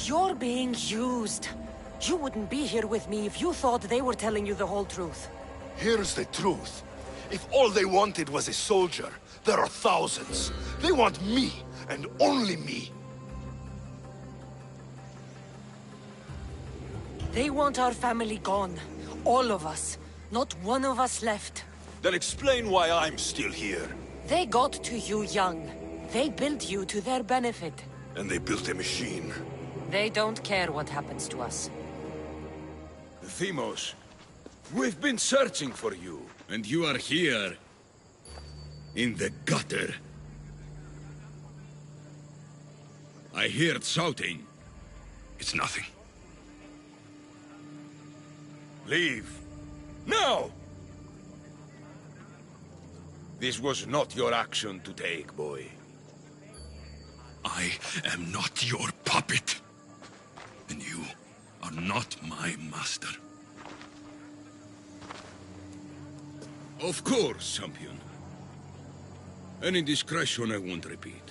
You're being used. You wouldn't be here with me if you thought they were telling you the whole truth. Here's the truth. If all they wanted was a soldier, there are thousands. They want me, and only me. They want our family gone. All of us. Not one of us left. Then explain why I'm still here. They got to you young. They built you to their benefit. And they built a machine. They don't care what happens to us. Themos, we've been searching for you. And you are here. In the gutter. I heard shouting. It's nothing. Leave. Now! This was not your action to take, boy. I am not your puppet. And you are not my master. Of course, champion. Any indiscretion I won't repeat.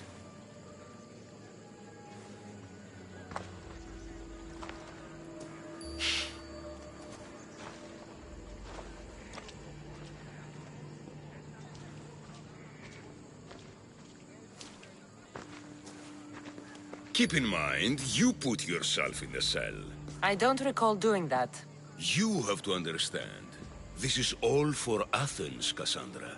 Keep in mind, you put yourself in the cell. I don't recall doing that. You have to understand. This is all for Athens, Cassandra.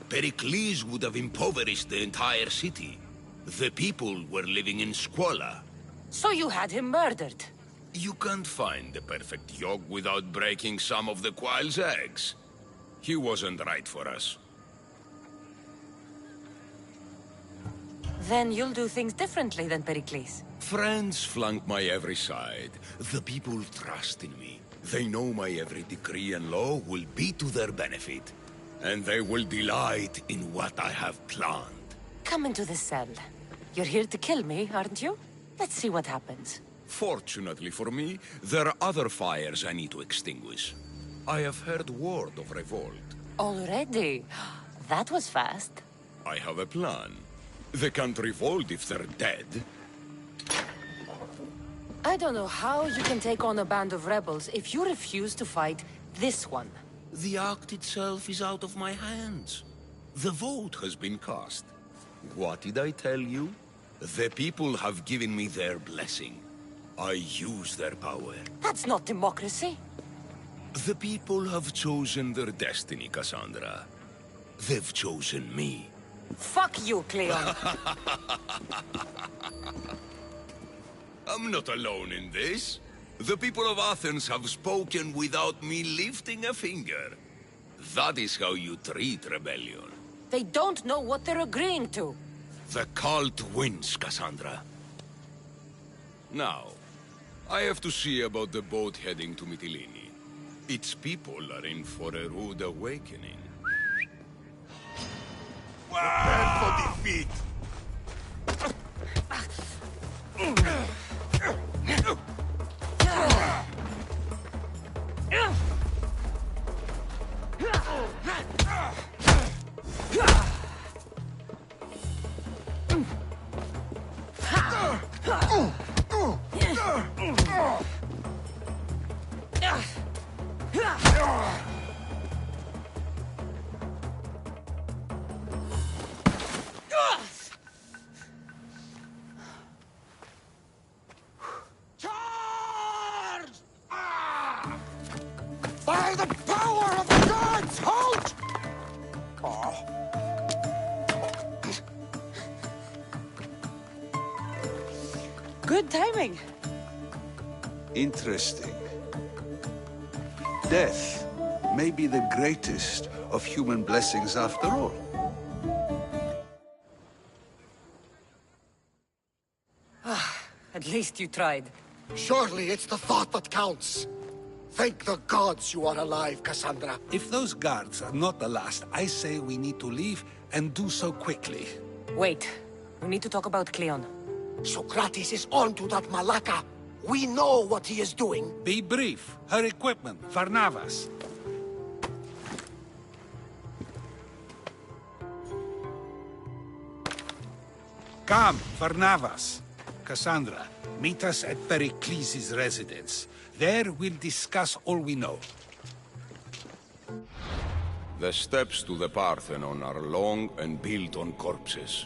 Pericles would have impoverished the entire city. The people were living in squalor. So you had him murdered? You can't find the perfect yolk without breaking some of the quail's eggs. He wasn't right for us. Then you'll do things differently than Pericles. Friends flank my every side. The people trust in me. They know my every decree and law will be to their benefit. And they will delight in what I have planned. Come into the cell. You're here to kill me, aren't you? Let's see what happens. Fortunately for me, there are other fires I need to extinguish. I have heard word of revolt. Already? That was fast. I have a plan. They can't revolt if they're dead. I don't know how you can take on a band of rebels if you refuse to fight this one. The act itself is out of my hands. The vote has been cast. What did I tell you? The people have given me their blessing. I use their power. That's not democracy. The people have chosen their destiny, Cassandra. They've chosen me. Fuck you, Cleon. I'm not alone in this. The people of Athens have spoken without me lifting a finger. That is how you treat rebellion. They don't know what they're agreeing to. The cult wins, Cassandra. Now, I have to see about the boat heading to Mytilene. Its people are in for a rude awakening. Prepare for defeat! By the power of the gods, halt! Good timing. Interesting. Death may be the greatest of human blessings after all. At least you tried. Surely it's the thought that counts. Thank the gods you are alive, Cassandra. If those guards are not the last, I say we need to leave and do so quickly. Wait. We need to talk about Cleon. Socrates is on to that Malaka. We know what he is doing. Be brief. Her equipment, Varnavas. Come, Varnavas. Cassandra, meet us at Pericles' residence. There we'll discuss all we know. The steps to the Parthenon are long and built on corpses.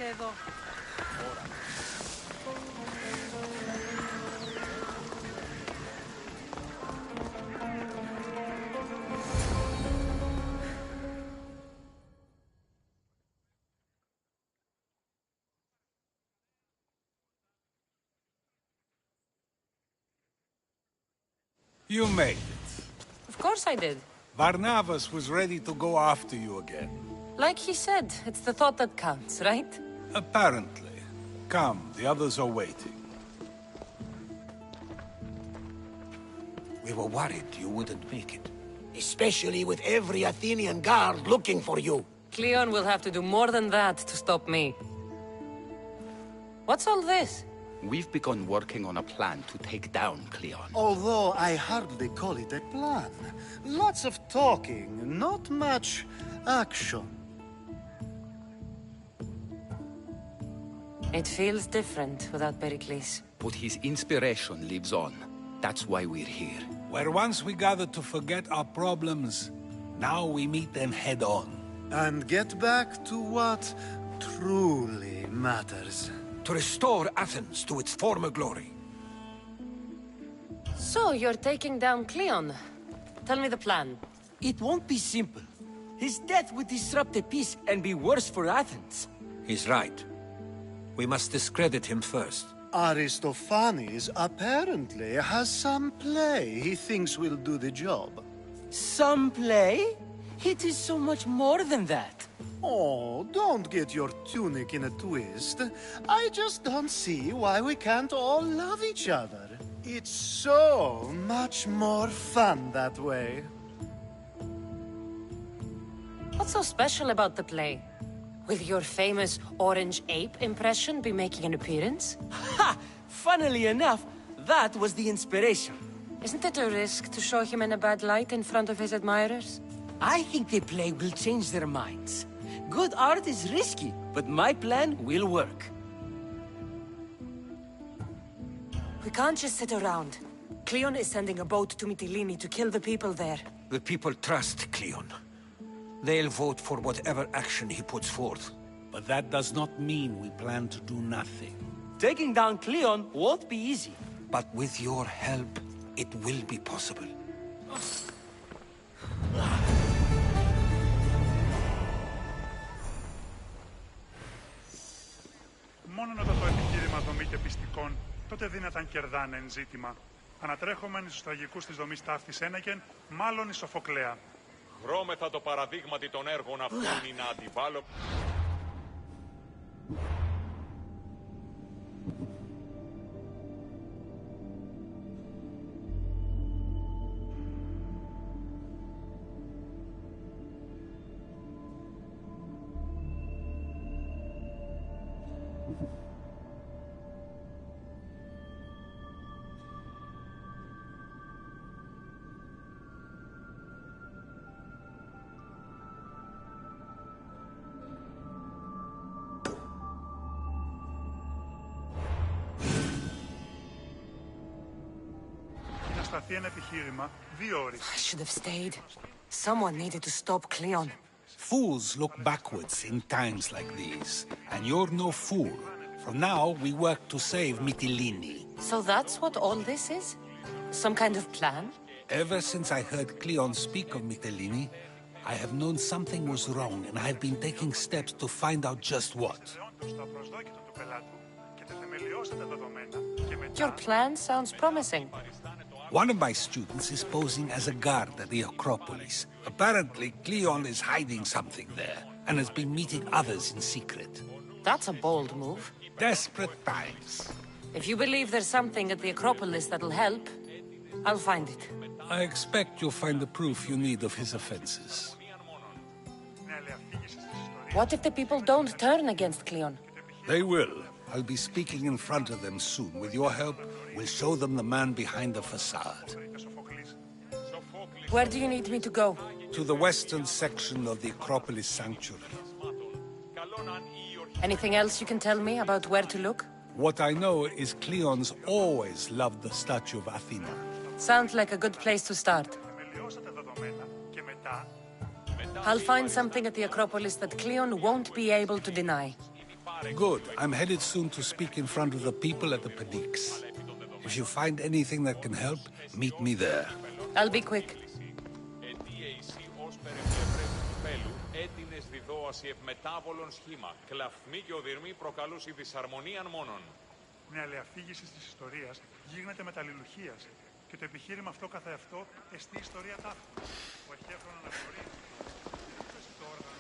Εδώ. You made it. Of course I did. Barnabas was ready to go after you again. Like he said, it's the thought that counts, right? Apparently. Come, the others are waiting. We were worried you wouldn't make it. Especially with every Athenian guard looking for you. Cleon will have to do more than that to stop me. What's all this? We've begun working on a plan to take down Cleon. Although I hardly call it a plan. Lots of talking, not much action. It feels different without Pericles. But his inspiration lives on. That's why we're here. Where once we gathered to forget our problems, now we meet them head on. And get back to what truly matters. To restore Athens to its former glory. So, you're taking down Cleon. Tell me the plan. It won't be simple. His death would disrupt the peace and be worse for Athens. He's right. We must discredit him first. Aristophanes apparently has some play he thinks will do the job. Some play? It is so much more than that. Oh, don't get your tunic in a twist. I just don't see why we can't all love each other. It's so much more fun that way. What's so special about the play? Will your famous orange ape impression be making an appearance? Ha! Funnily enough, that was the inspiration. Isn't it a risk to show him in a bad light in front of his admirers? I think the play will change their minds. Good art is risky, but my plan will work. We can't just sit around. Cleon is sending a boat to Mytilene to kill the people there. The people trust Cleon. They'll vote for whatever action he puts forth. But that does not mean we plan to do nothing. Taking down Cleon won't be easy. But with your help, it will be possible. Μόνο όταν το επιχείρημα δομείται πιστικών, τότε δύναταν κερδάνε εν ζήτημα. Ανατρέχομεν στους τραγικούς της δομής ταύτης ένεκεν, μάλλον η Σοφοκλέα. Χρώμεθα το παραδείγματι των έργων αυτών είναι να αντιβάλλω. σταθεί ένα επιχείρημα 2 ώρες. I should have stayed. Someone needed to stop Cleon. Fools look backwards in times like these, and you're no fool. For now, we work to save Mytilene. So that's what all this is? Some kind of plan? Ever since I heard Cleon speak of Mytilene, I have known something was wrong, and I've been taking steps to find out just what. Your plan sounds promising. One of my students is posing as a guard at the Acropolis. Apparently, Cleon is hiding something there, and has been meeting others in secret. That's a bold move. Desperate times. If you believe there's something at the Acropolis that'll help, I'll find it. I expect you'll find the proof you need of his offenses. What if the people don't turn against Cleon? They will. I'll be speaking in front of them soon. With your help, we'll show them the man behind the facade. Where do you need me to go? To the western section of the Acropolis Sanctuary. Anything else you can tell me about where to look? What I know is Cleon's always loved the statue of Athena. Sounds like a good place to start. I'll find something at the Acropolis that Cleon won't be able to deny. Good. I'm headed soon to speak in front of the people at the Pnyx. If you find anything that can help, meet me there. I'll be quick. Έτεινες διδόαση ευμετάβολον σχήμα. Κλαφμή και οδυρμή προκαλούσι δυσαρμονίαν μόνον. Μια αλληλαφήγηση της ιστορίας γίγνεται με τα αλληλουχίας και το επιχείρημα αυτό καθεαυτό εστί ιστορία ταύτη. Ο εχέφρον αναγνωρίζει το όργανο.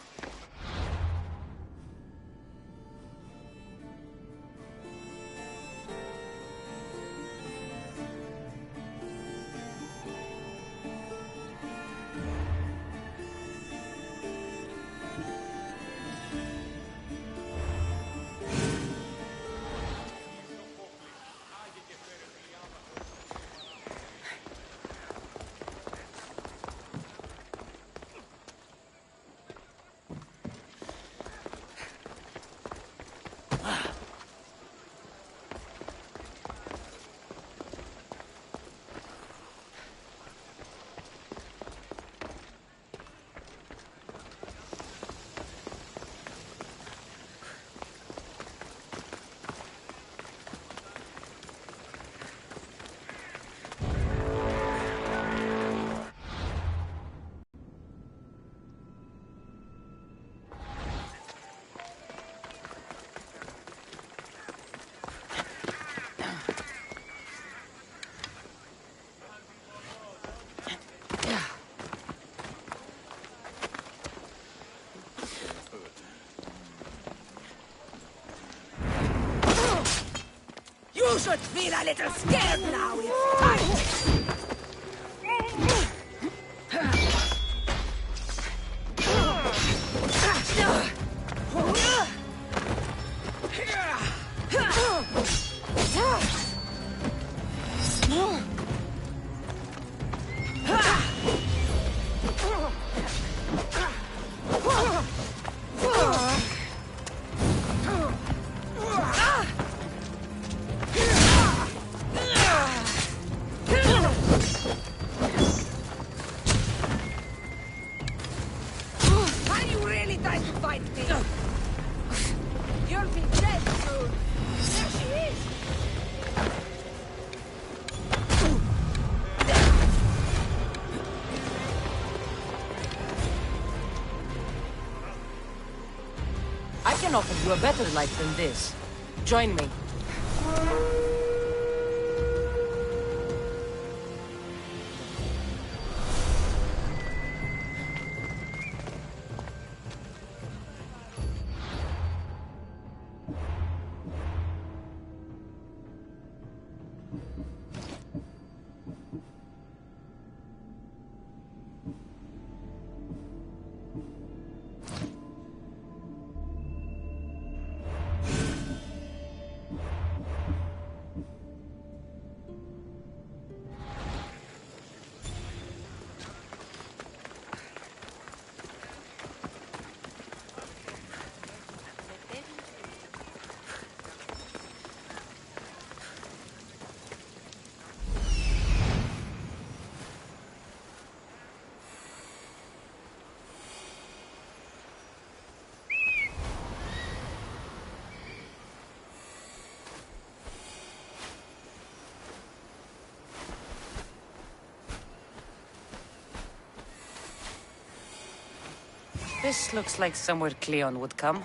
should feel a little scared now. It's time. I can offer you a better life than this. Join me. This looks like somewhere Cleon would come.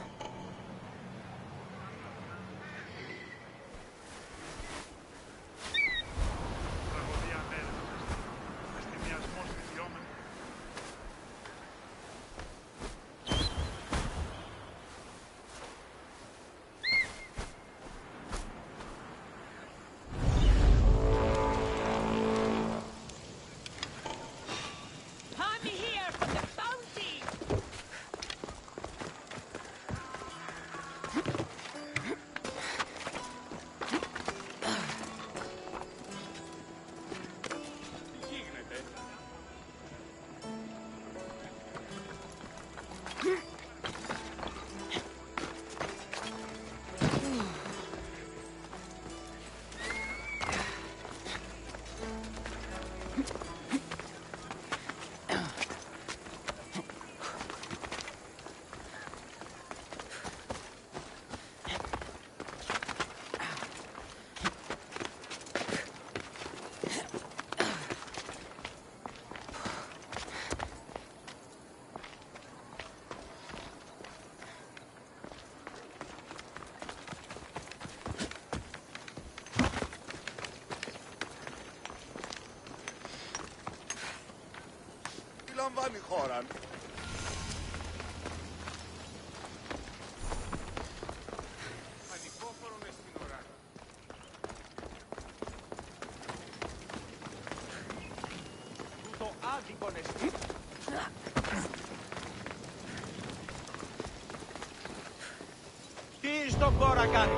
Λαμβάνει χώρα. Ανυπόφορον στην ώρα. Τούτο άδικον εστί. Τι στον κόρα κάνει.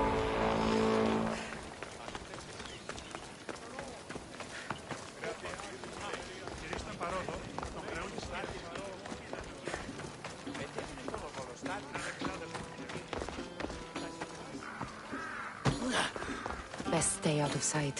Best stay out of sight.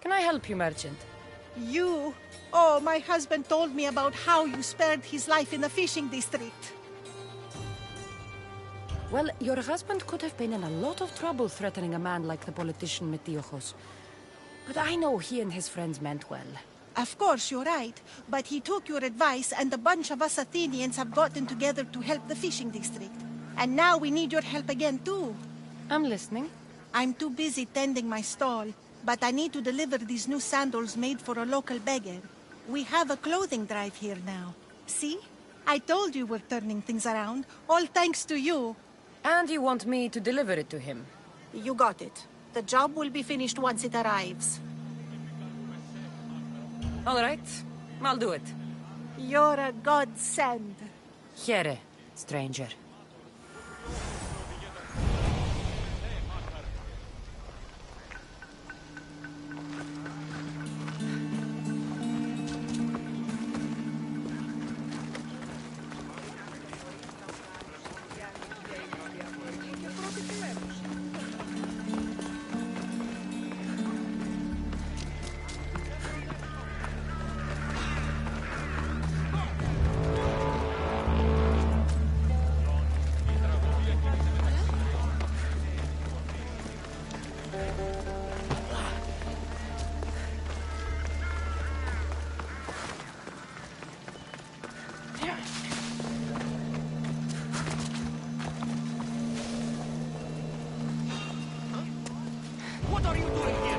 Can I help you, merchant? You? Oh, my husband told me about how you spared his life in the fishing district. Well, your husband could have been in a lot of trouble threatening a man like the politician Metiochos. But I know he and his friends meant well. Of course, you're right. But he took your advice, and a bunch of us Athenians have gotten together to help the fishing district. And now we need your help again, too. I'm listening. I'm too busy tending my stall, but I need to deliver these new sandals made for a local beggar. We have a clothing drive here now. See? I told you we're turning things around, all thanks to you. And you want me to deliver it to him? You got it. The job will be finished once it arrives. All right, I'll do it. You're a godsend. Here, stranger. What are you doing here?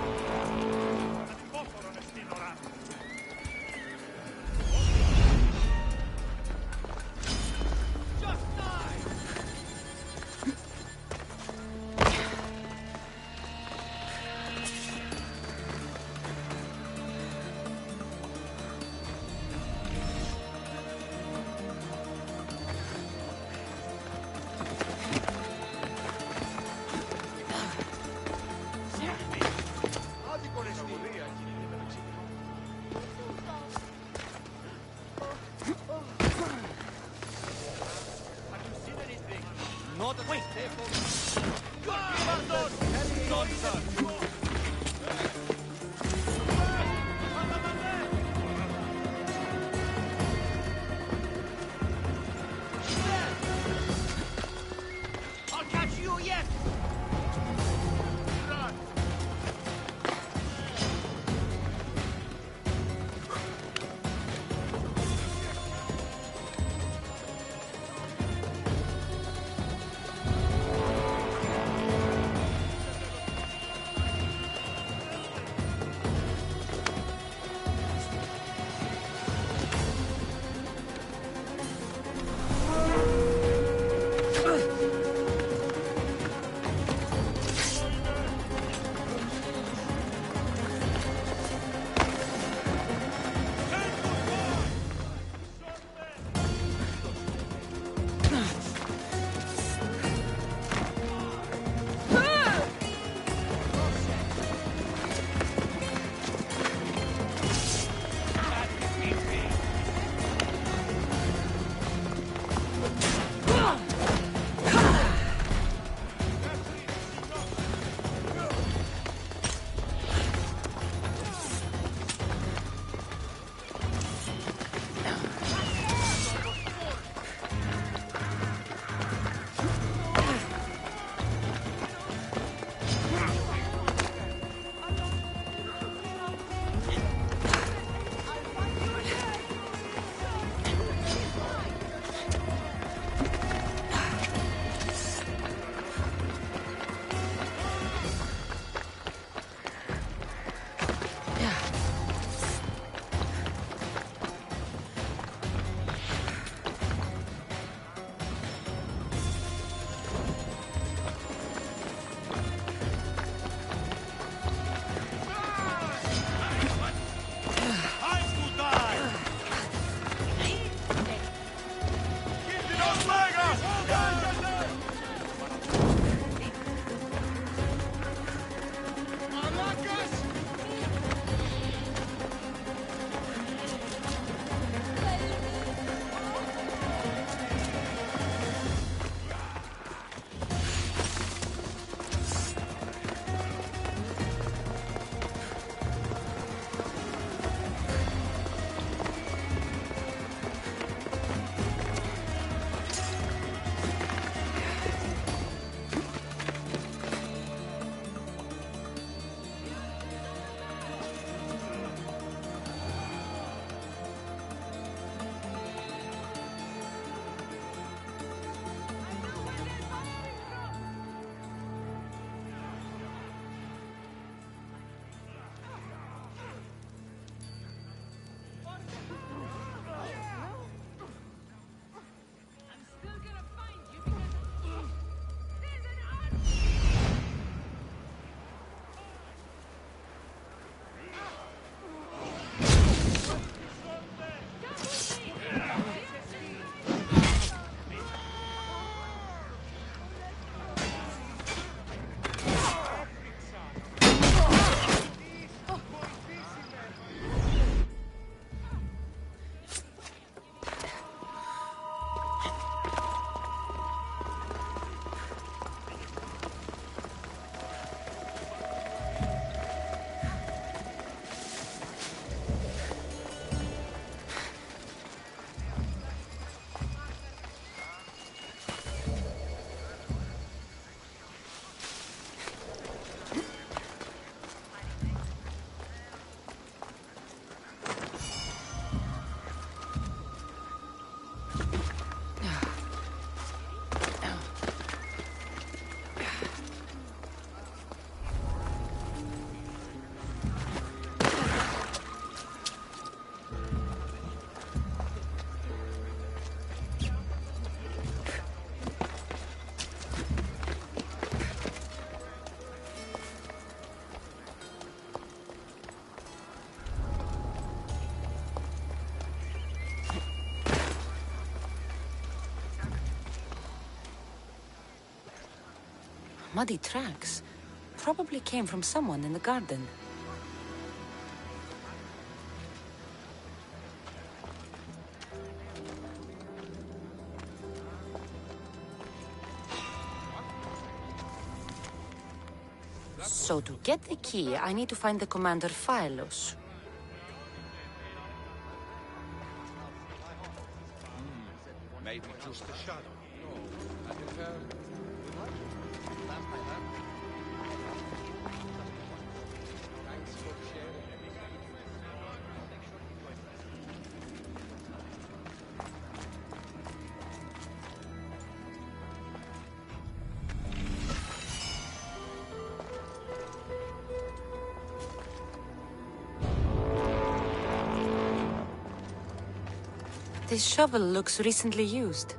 muddy tracks. Probably came from someone in the garden. So to get the key, I need to find the commander Phylos. Maybe just a shadow. This shovel looks recently used.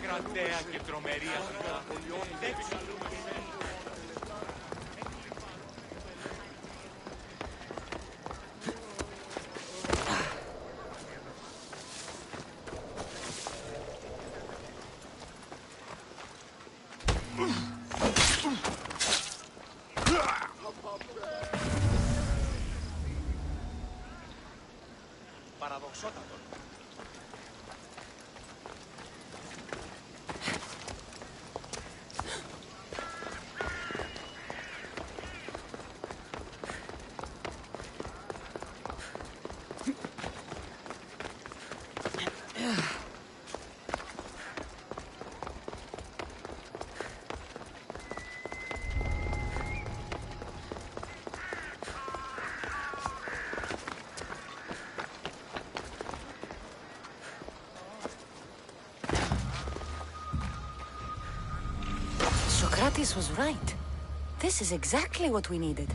Κρατέα και τρομερή παραδοξότατο. Socrates was right. This is exactly what we needed.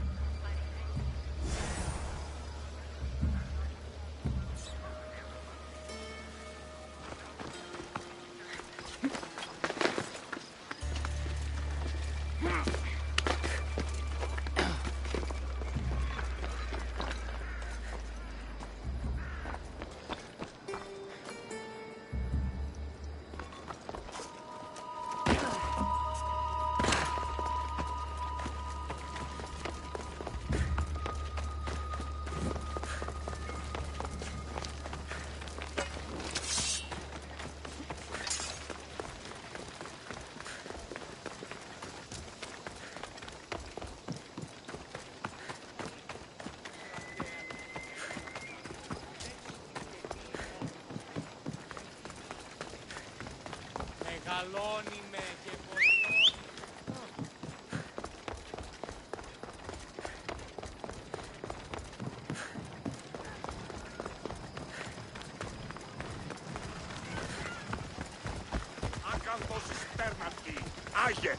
Άγιε!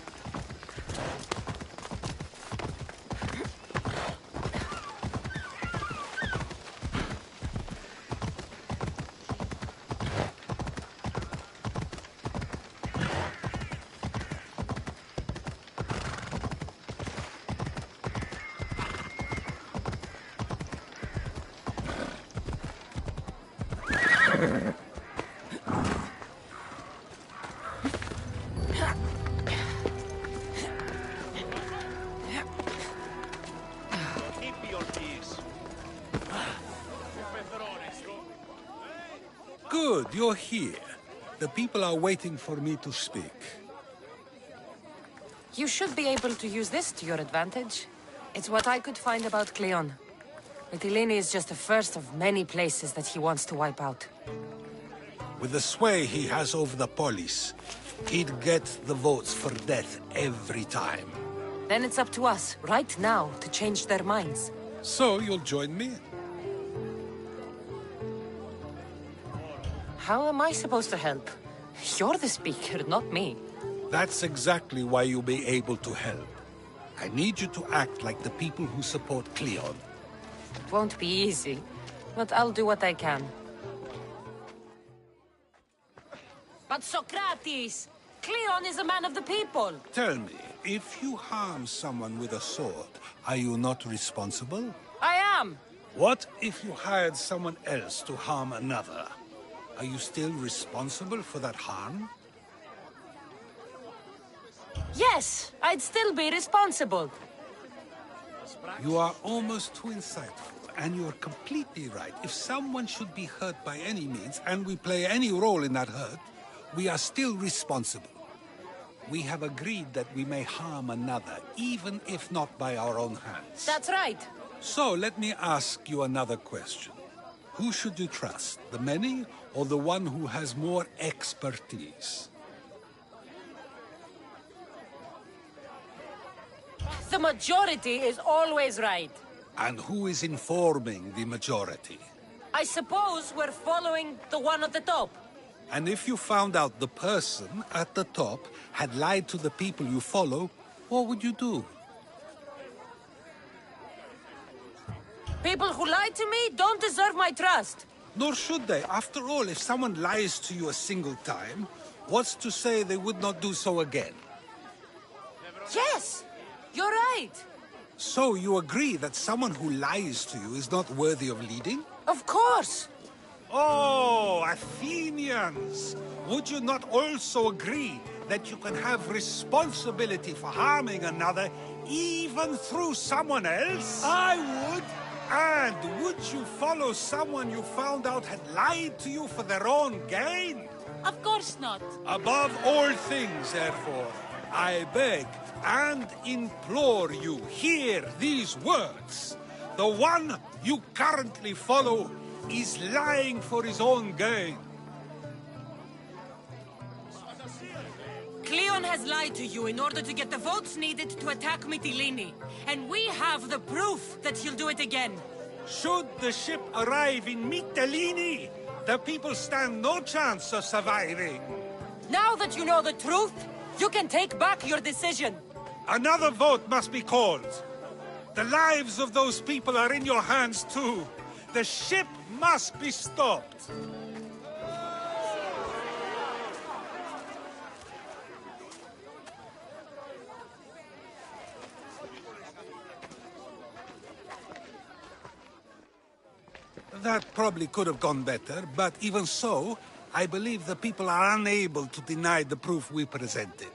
Good, you're here. The people are waiting for me to speak. You should be able to use this to your advantage. It's what I could find about Cleon. Mytilene is just the first of many places that he wants to wipe out. With the sway he has over the police, he'd get the votes for death every time. Then it's up to us, right now, to change their minds. So you'll join me? How am I supposed to help? You're the speaker, not me. That's exactly why you'll be able to help. I need you to act like the people who support Cleon. It won't be easy, but I'll do what I can. But Socrates! Cleon is a man of the people! Tell me, if you harm someone with a sword, are you not responsible? I am! What if you hired someone else to harm another? Are you still responsible for that harm? Yes, I'd still be responsible. You are almost too insightful, and you're completely right. If someone should be hurt by any means, and we play any role in that hurt, we are still responsible. We have agreed that we may harm another, even if not by our own hands. That's right. So let me ask you another question. Who should you trust, the many or the one who has more expertise? The majority is always right. And who is informing the majority? I suppose we're following the one at the top. And if you found out the person at the top had lied to the people you follow, what would you do? People who lie to me don't deserve my trust. Nor should they. After all, if someone lies to you a single time, what's to say they would not do so again? Yes, you're right. So you agree that someone who lies to you is not worthy of leading? Of course. Oh, Athenians! Would you not also agree that you can have responsibility for harming another even through someone else? I would! And would you follow someone you found out had lied to you for their own gain? Of course not. Above all things, therefore, I beg and implore you, hear these words. The one you currently follow is lying for his own gain. Cleon has lied to you in order to get the votes needed to attack Mytilene. And we have the proof that he'll do it again. Should the ship arrive in Mytilene, the people stand no chance of surviving. Now that you know the truth, you can take back your decision. Another vote must be called. The lives of those people are in your hands too. The ship must be stopped. That probably could have gone better, but even so, I believe the people are unable to deny the proof we presented.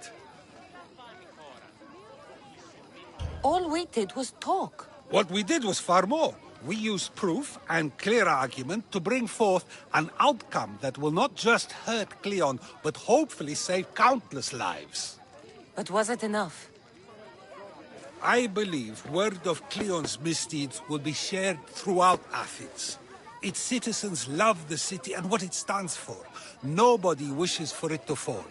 All we did was talk. What we did was far more. We used proof and clear argument to bring forth an outcome that will not just hurt Cleon, but hopefully save countless lives. But was it enough? I believe word of Cleon's misdeeds will be shared throughout Athens. Its citizens love the city and what it stands for. Nobody wishes for it to fall.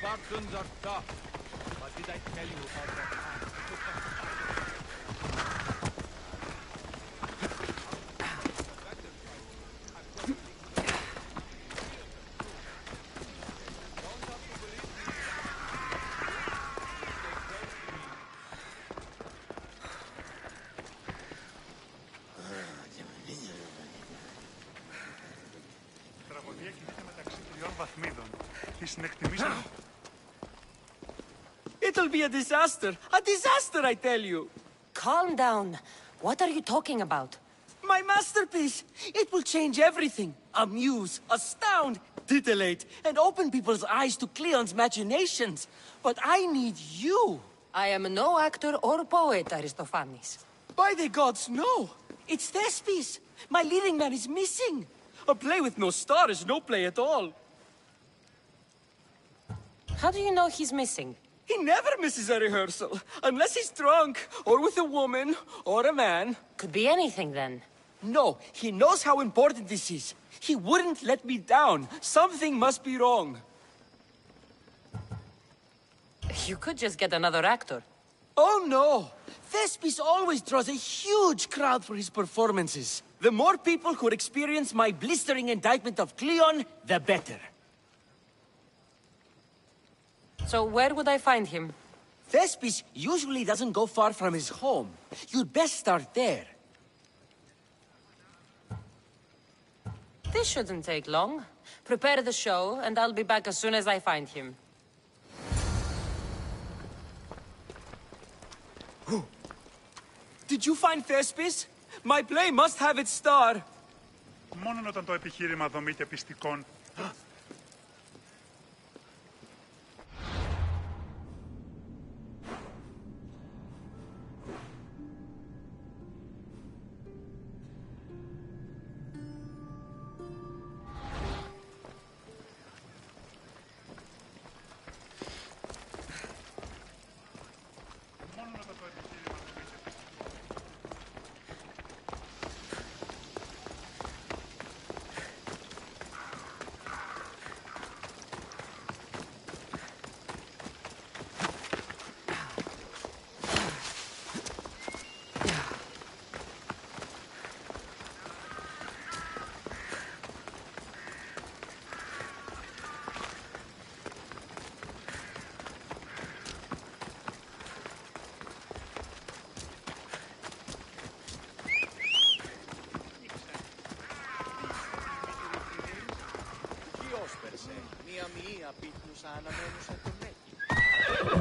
Spartans are tough. What did I tell you about that man? Τραγωδία κινείται μεταξύ τριών βαθμίδων. Τη συνεκτιμήσαμε. It'll be a disaster! A disaster, I tell you! Calm down. What are you talking about? My masterpiece! It will change everything. Amuse, astound, titillate, and open people's eyes to Cleon's machinations. But I need you! I am no actor or poet, Aristophanes. By the gods, no! It's Thespis! My leading man is missing! A play with no star is no play at all. How do you know he's missing? He never misses a rehearsal, unless he's drunk, or with a woman, or a man. Could be anything, then. No, he knows how important this is. He wouldn't let me down. Something must be wrong. You could just get another actor. Oh no! Thespis always draws a huge crowd for his performances. The more people who experience my blistering indictment of Cleon, the better. So where would I find him? Thespis usually doesn't go far from his home. You'd best start there. This shouldn't take long. Prepare the show, and I'll be back as soon as I find him. Did you find Thespis? My play must have its star. Μόνο όταν το επιχείρημα δομείται πιστικών.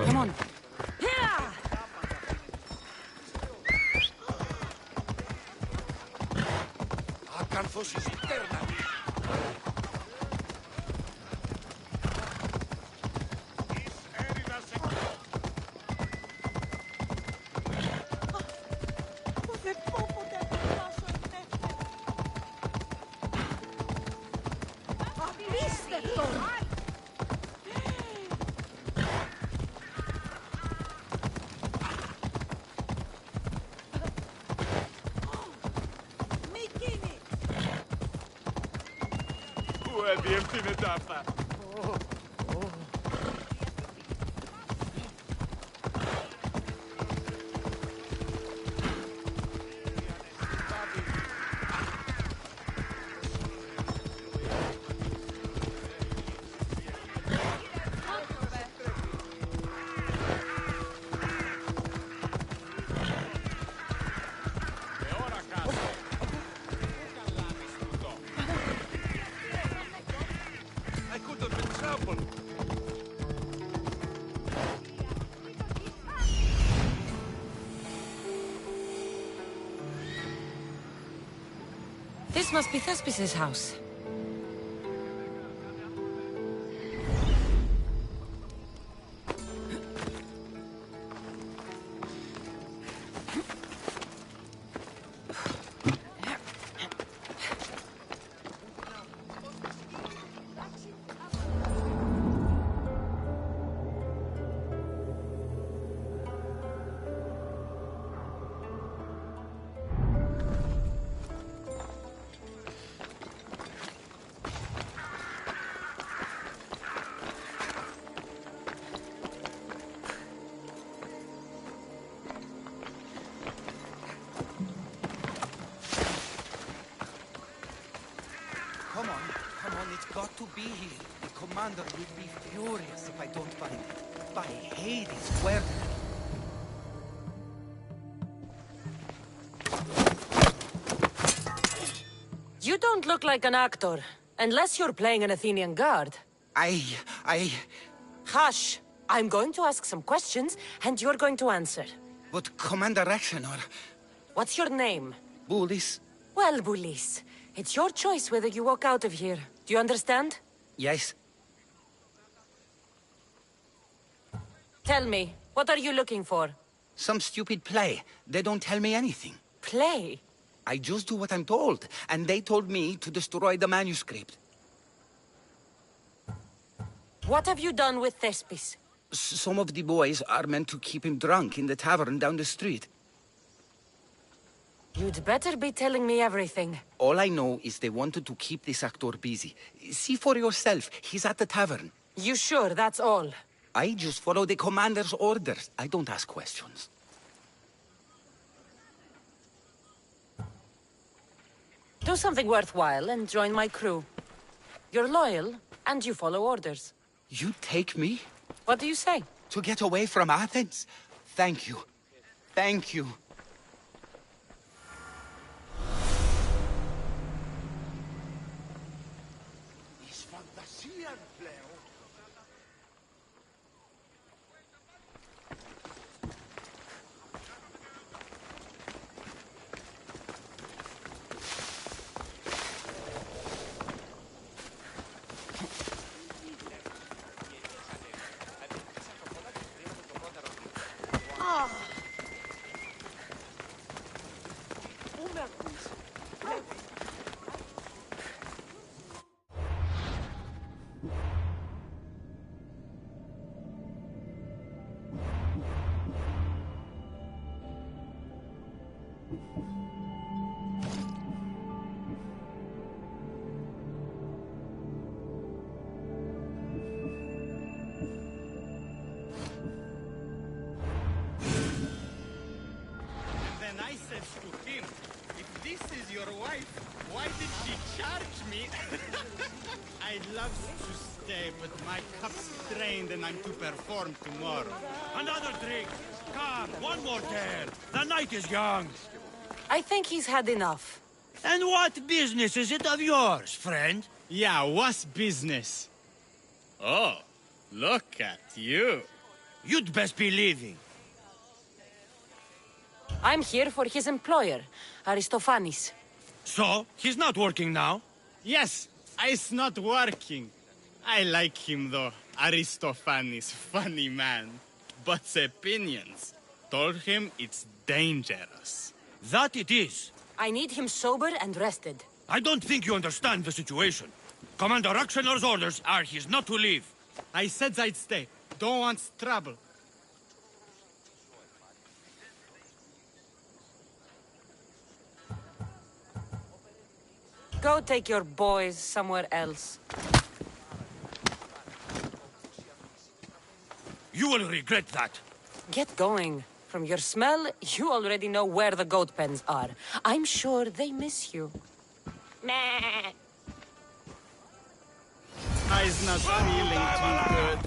Come on. Ακαρθώσεις τέρνα. Διευθύνε τάφα. This must be Thespis' house. Come on, it's got to be here. The commander will be furious if I don't find it. By Hades, where... You don't look like an actor, unless you're playing an Athenian guard. I... Hush! I'm going to ask some questions, and you're going to answer. But Commander Rexenor... What's your name? Bulis. Well, Bulis, it's your choice whether you walk out of here. Do you understand? Yes. Tell me, what are you looking for? Some stupid play. They don't tell me anything. Play? I just do what I'm told, and they told me to destroy the manuscript. What have you done with Thespis? Some of the boys are meant to keep him drunk in the tavern down the street. You'd better be telling me everything. All I know is they wanted to keep this actor busy. See for yourself, he's at the tavern. You sure that's all? I just follow the commander's orders. I don't ask questions. Do something worthwhile and join my crew. You're loyal, and you follow orders. You take me? What do you say? To get away from Athens? Thank you. Thank you. To him, if this is your wife, why did she charge me? I'd love to stay, but my cup's drained and I'm to perform tomorrow. Another drink! Come, one more turn! The night is young! I think he's had enough. And what business is it of yours, friend? Yeah, what's business? Oh, look at you. You'd best be leaving. I'm here for his employer, Aristophanes. So, he's not working now? Yes, it's not working. I like him though. Aristophanes, funny man. But opinions told him it's dangerous. That it is. I need him sober and rested. I don't think you understand the situation. Commander Aktioner's orders are he's not to leave. I said I'd stay. Don't want trouble. Go take your boys somewhere else. You will regret that. Get going. From your smell, you already know where the goat pens are. I'm sure they miss you. Meh. I's not feeling too good.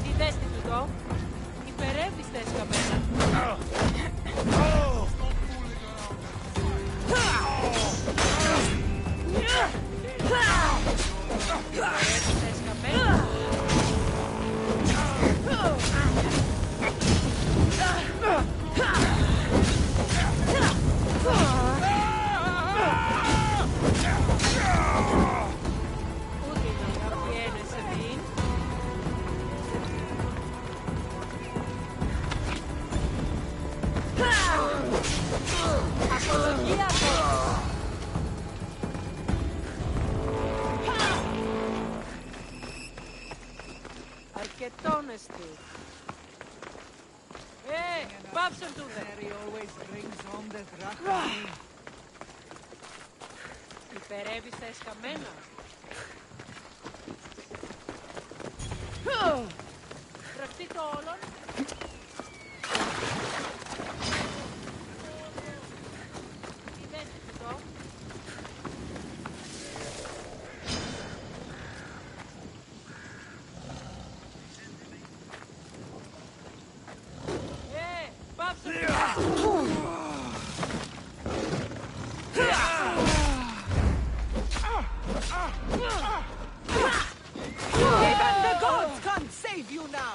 Τι θες τι του το? Υπερεύεις θες καμένα. Υπερεύεις θες καμένα. Αρκετόν εστί. Πάψον του δε. Υπερεύεις τα εσκαμμένα. Τραχτεί το όλον. Τι δες τι το. Πάψον του δε. Even the gods can't save you now!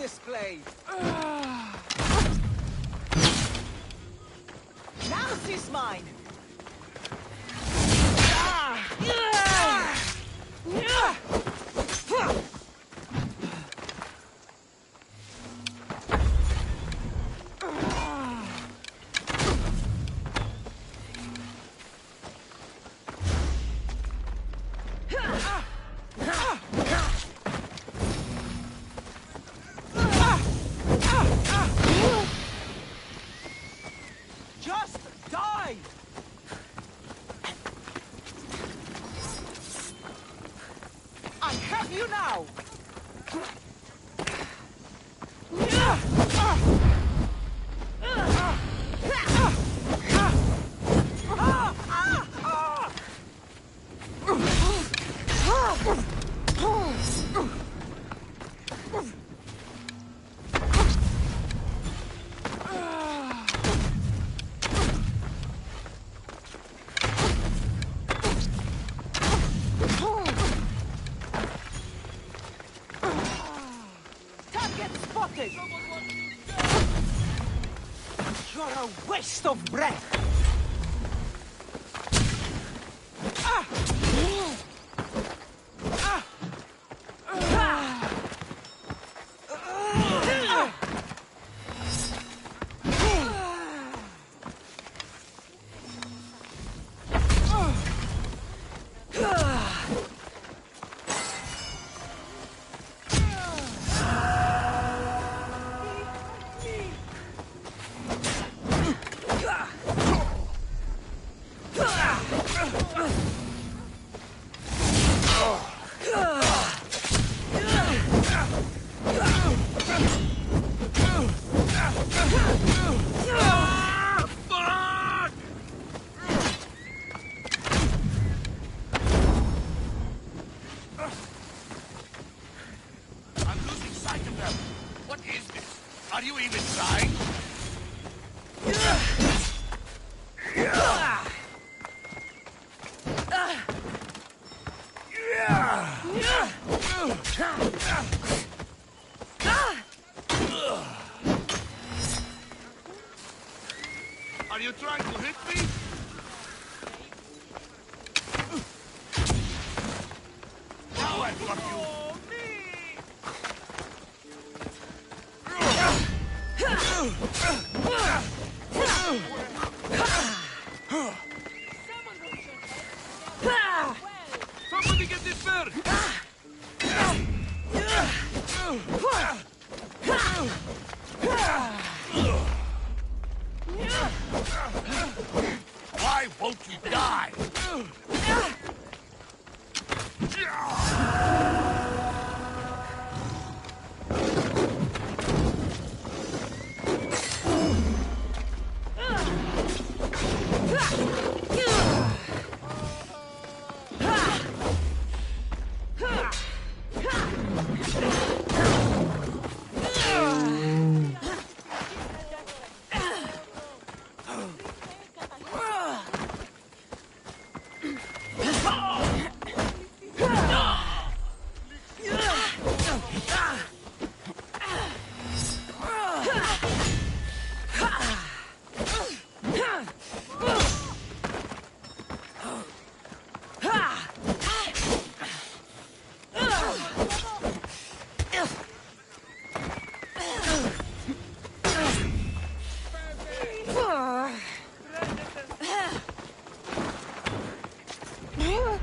display. Now she's mine. Just die! I have you now! Target spotted! You're a waste of breath! Are you even trying? Are you trying to hit me? Now I've got you. Somebody get this bird! Why won't you die?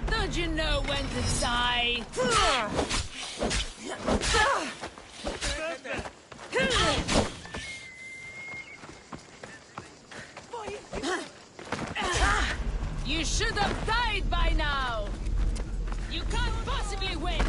Don't you know when to die? You should have died by now! You can't possibly win!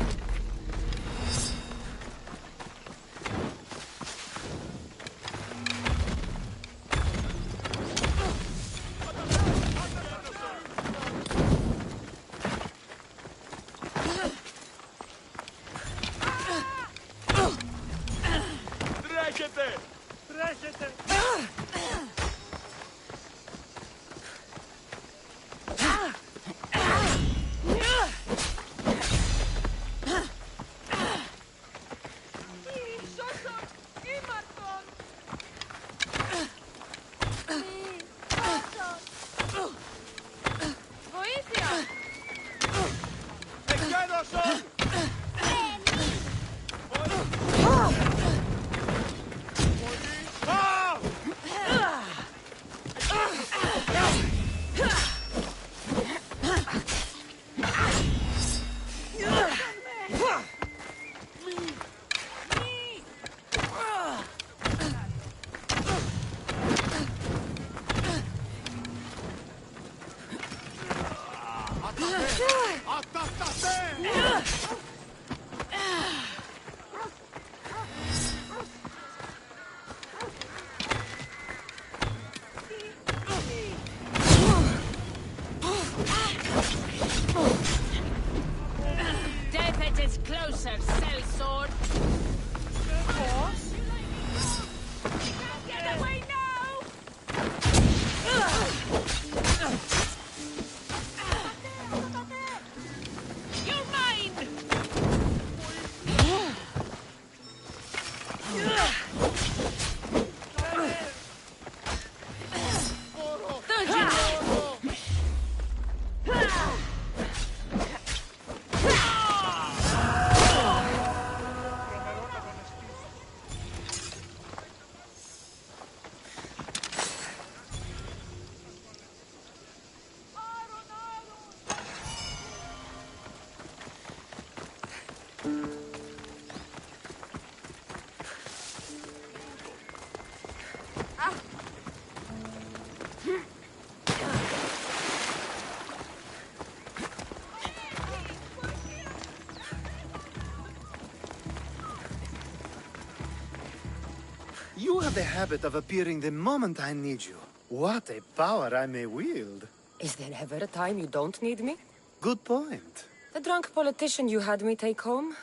the habit of appearing the moment I need you. What a power I may wield. Is there ever a time you don't need me? Good point. The drunk politician you had me take home?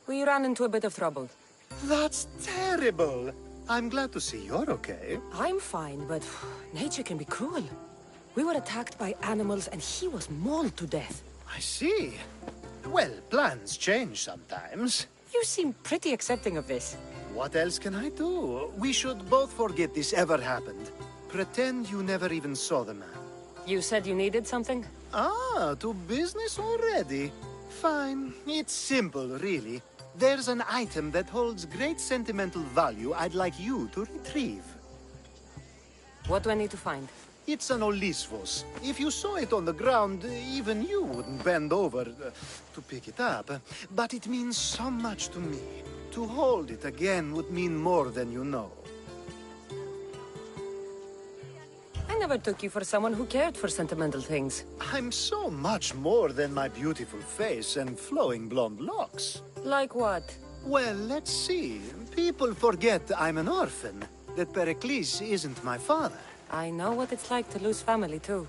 We ran into a bit of trouble. That's terrible. I'm glad to see you're okay. I'm fine, but nature can be cruel. We were attacked by animals and he was mauled to death. I see. Well, plans change sometimes. You seem pretty accepting of this. What else can I do? We should both forget this ever happened. Pretend you never even saw the man. You said you needed something? Ah, to business already? Fine. It's simple, really. There's an item that holds great sentimental value I'd like you to retrieve. What do I need to find? It's an Olisvos. If you saw it on the ground, even you wouldn't bend over to pick it up. But it means so much to me. To hold it again would mean more than you know. I never took you for someone who cared for sentimental things. I'm so much more than my beautiful face and flowing blonde locks. Like what? Well, let's see. People forget I'm an orphan, that Pericles isn't my father. I know what it's like to lose family, too.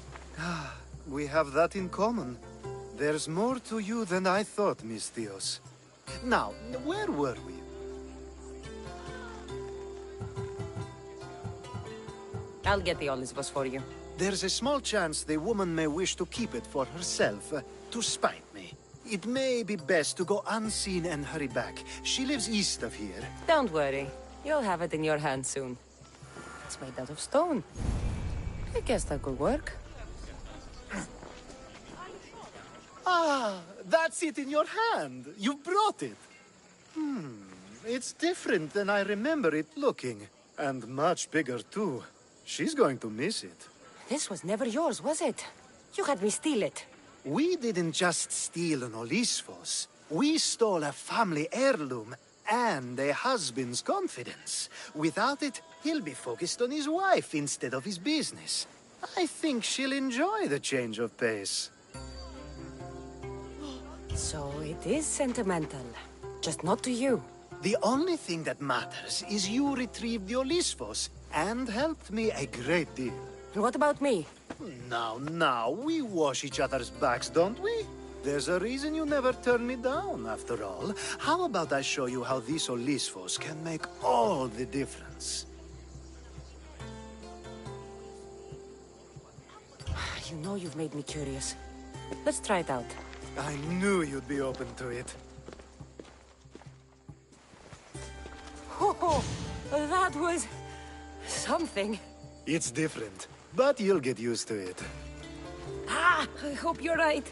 We have that in common. There's more to you than I thought, Miss Theos. Now, where were we? I'll get the Olisvos for you. There's a small chance the woman may wish to keep it for herself, to spite me. It may be best to go unseen and hurry back. She lives east of here. Don't worry. You'll have it in your hand soon. It's made out of stone. I guess that could work. Ah, that's it in your hand. You brought it. It's different than I remember it looking. And much bigger, too. She's going to miss it. This was never yours, was it? You had me steal it. We didn't just steal an Olisvos. We stole a family heirloom and a husband's confidence. Without it, he'll be focused on his wife instead of his business. I think she'll enjoy the change of pace. So it is sentimental. Just not to you. The only thing that matters is you retrieved the Olisvos and helped me a great deal. What about me? Now, we wash each other's backs, don't we? There's a reason you never turn me down, after all. How about I show you how these Olisvos can make all the difference? You know you've made me curious. Let's try it out. I knew you'd be open to it. Oh, that was... something. It's different, but you'll get used to it. I hope you're right.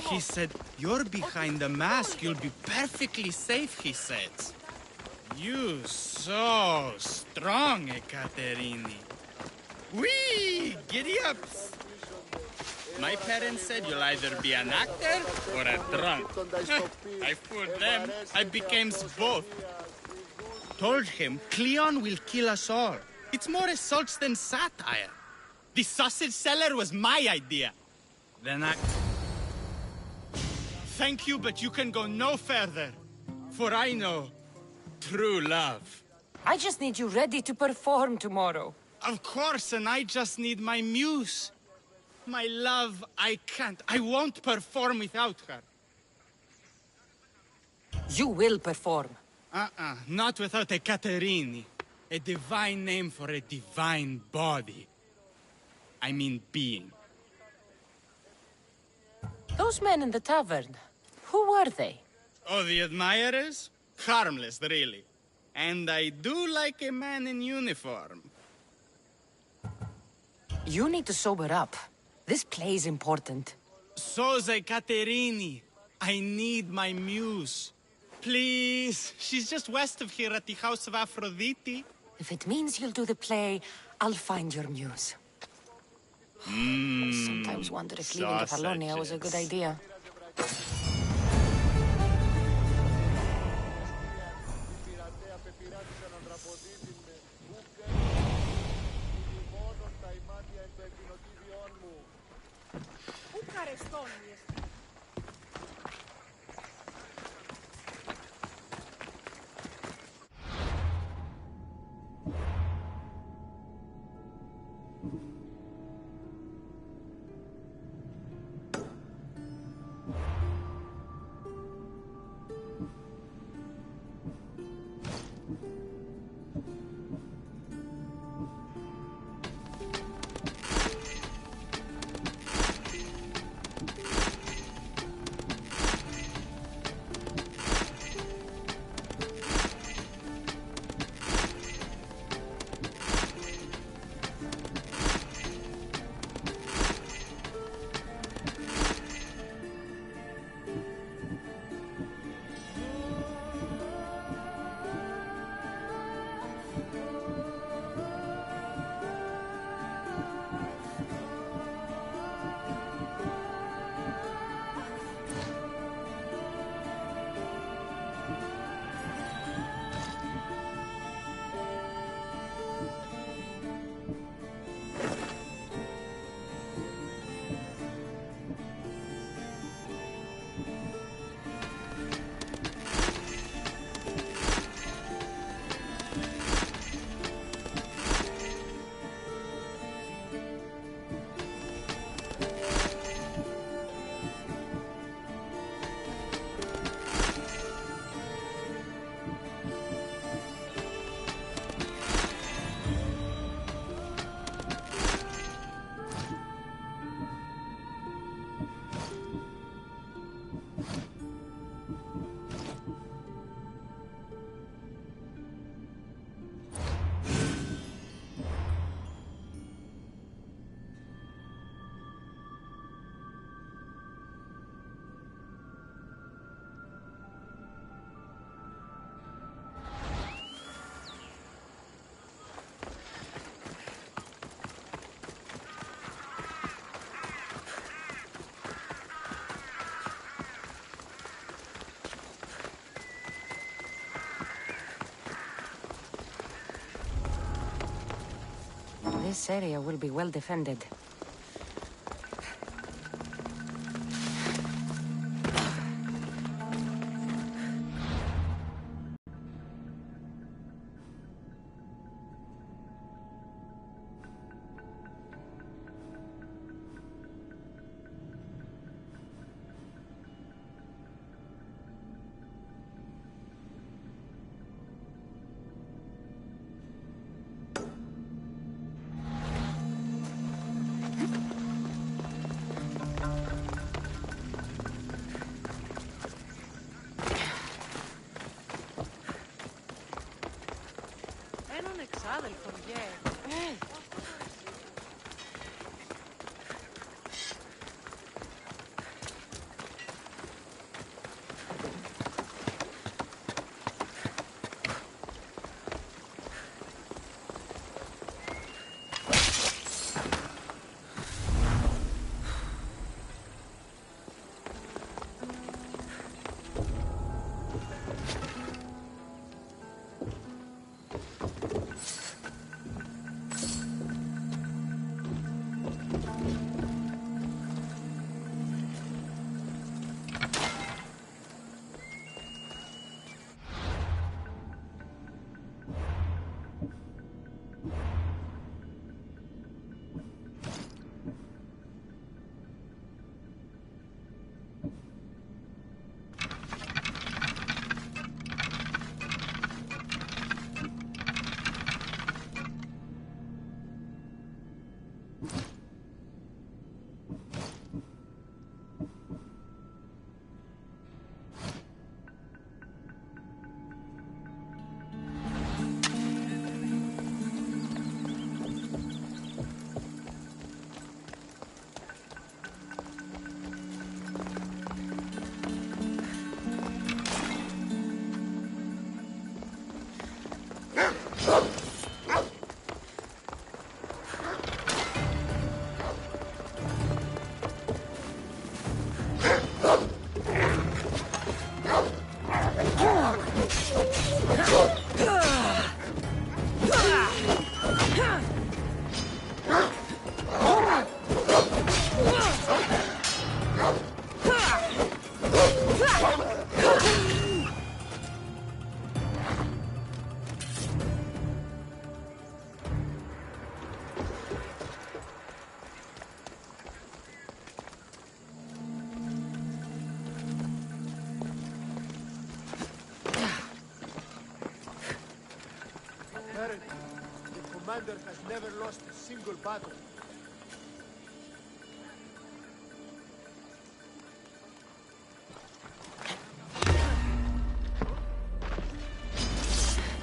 He said, "You're behind the mask, you'll be perfectly safe," he said. You so strong, Ekaterini. Whee! Giddy-ups! My parents said you'll either be an actor or a drunk. I fooled them. I became both. Told him Cleon will kill us all. It's more assaults than satire. The sausage seller was my idea. Then I... Thank you, but you can go no further. For I know true love. I just need you ready to perform tomorrow. Of course, and I just need my muse. My love, I can't. I won't perform without her. You will perform. Not without a Caterini. A divine name for a divine body. I mean being. Those men in the tavern, who were they? Oh, the admirers? Harmless, really. And I do like a man in uniform. You need to sober up. This play's important. So's a Caterini. I need my muse. Please, she's just west of here at the House of Aphrodite. If it means you'll do the play, I'll find your muse. Sometimes wonder if leaving Catalonia was a good idea. This area will be well defended. Apparently, the commander has never lost a single battle.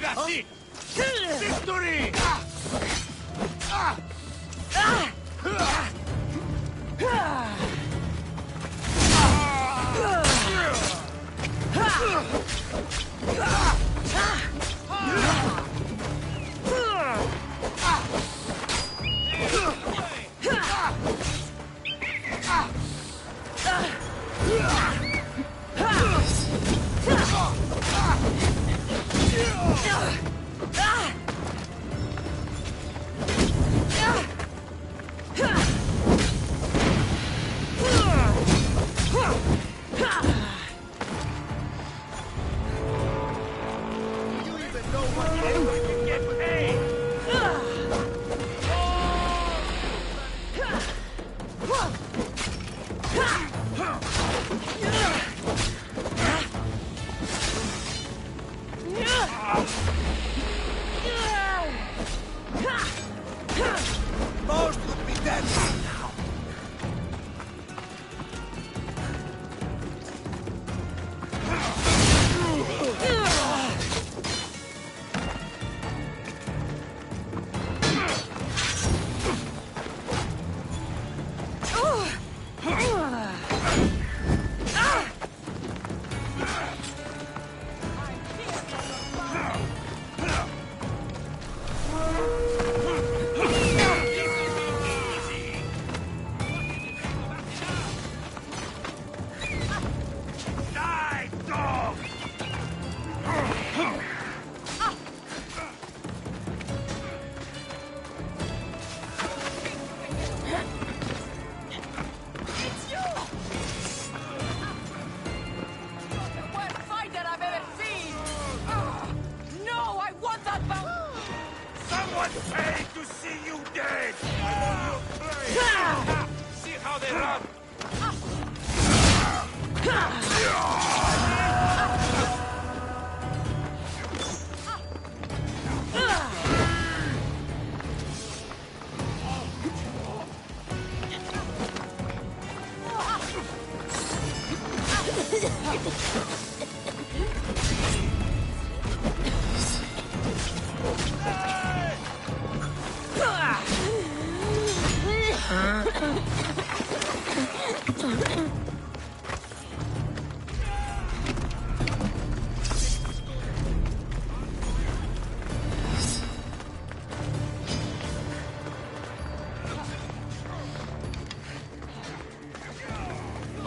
That's it! Victory! Most would be dead by now. Someone paid to see you dead! See how they run!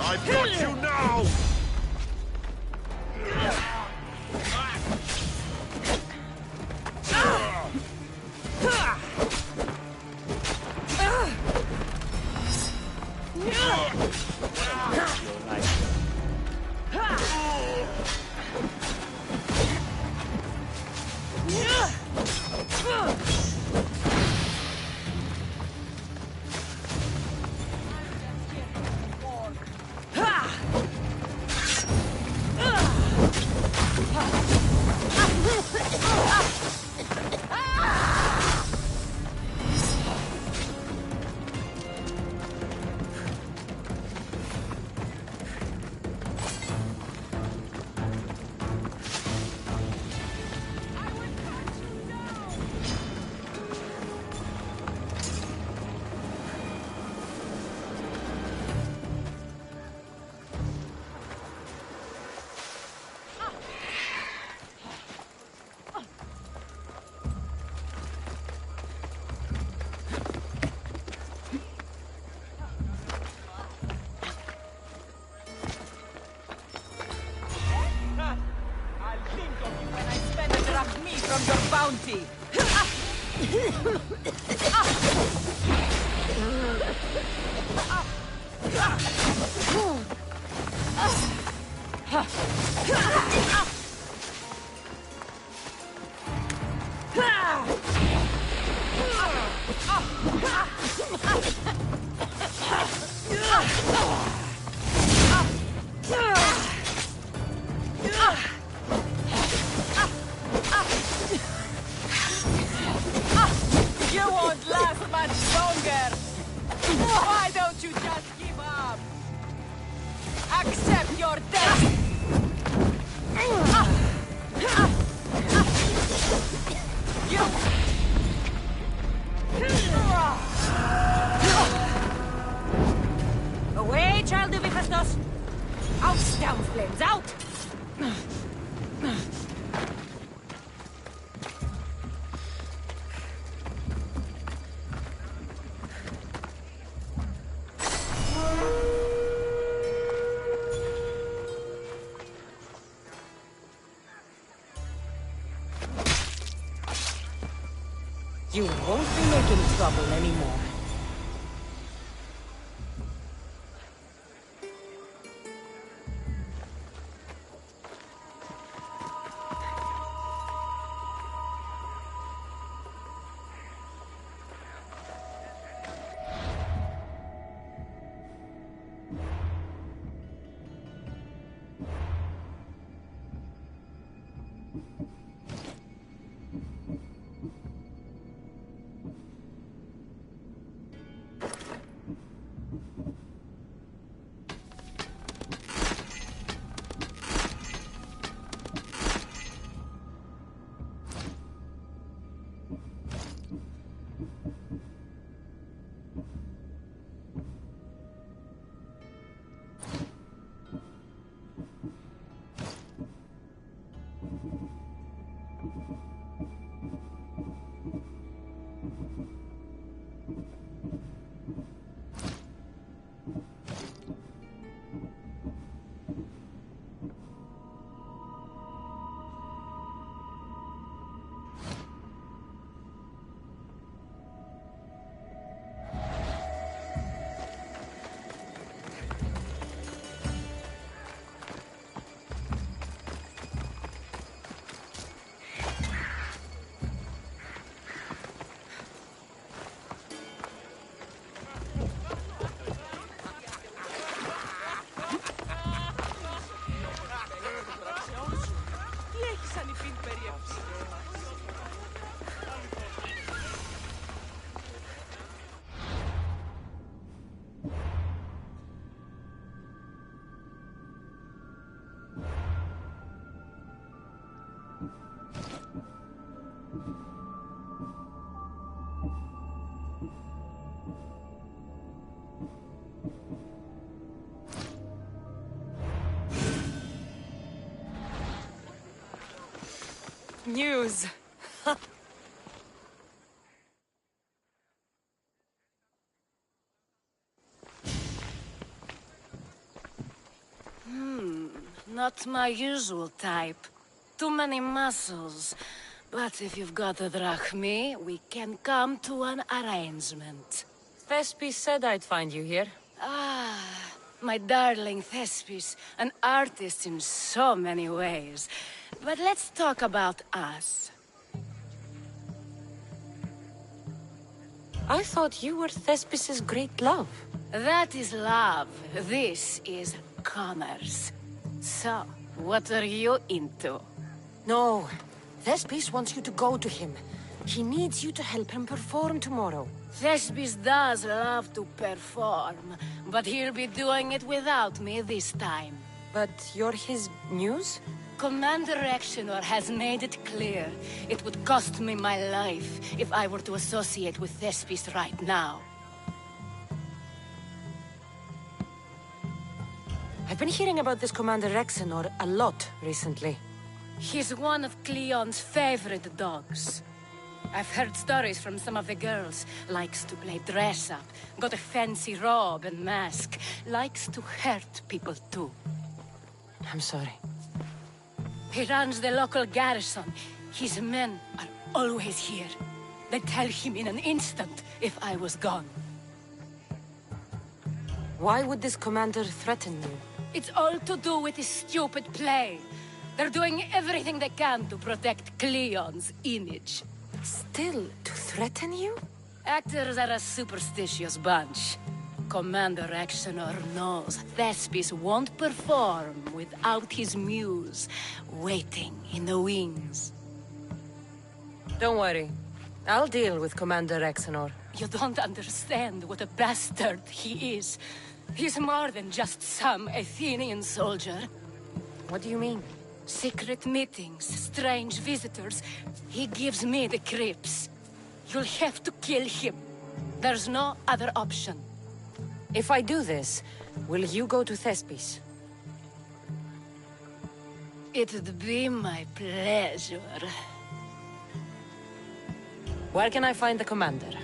I've got you now! From your bounty. You won't last much longer! Why don't you just give up? Accept your death! Away, child of Hephaestus! Out, down flames, out! You won't be making trouble anymore. News. Not my usual type. Too many muscles. But if you've got the drachmi, we can come to an arrangement. Thespis said I'd find you here. Ah, my darling Thespis, an artist in so many ways. But let's talk about us. I thought you were Thespis's great love. That is love. This is commerce. So, what are you into? No. Thespis wants you to go to him. He needs you to help him perform tomorrow. Thespis does love to perform, but he'll be doing it without me this time. But you're his muse? Commander Exenor has made it clear it would cost me my life if I were to associate with Thespis right now. I've been hearing about this Commander Exenor a lot recently. He's one of Cleon's favorite dogs. I've heard stories from some of the girls. Likes to play dress-up, got a fancy robe and mask. Likes to hurt people too. I'm sorry. He runs the local garrison. His men are always here. They'd tell him in an instant if I was gone. Why would this commander threaten you? It's all to do with his stupid play. They're doing everything they can to protect Cleon's image. Still, to threaten you? Actors are a superstitious bunch. Commander Exenor knows Thespis won't perform without his muse waiting in the wings. Don't worry. I'll deal with Commander Exenor. You don't understand what a bastard he is. He's more than just some Athenian soldier. What do you mean? Secret meetings, strange visitors. He gives me the creeps. You'll have to kill him. There's no other option. If I do this, will you go to Thespis? It'd be my pleasure. Where can I find the commander?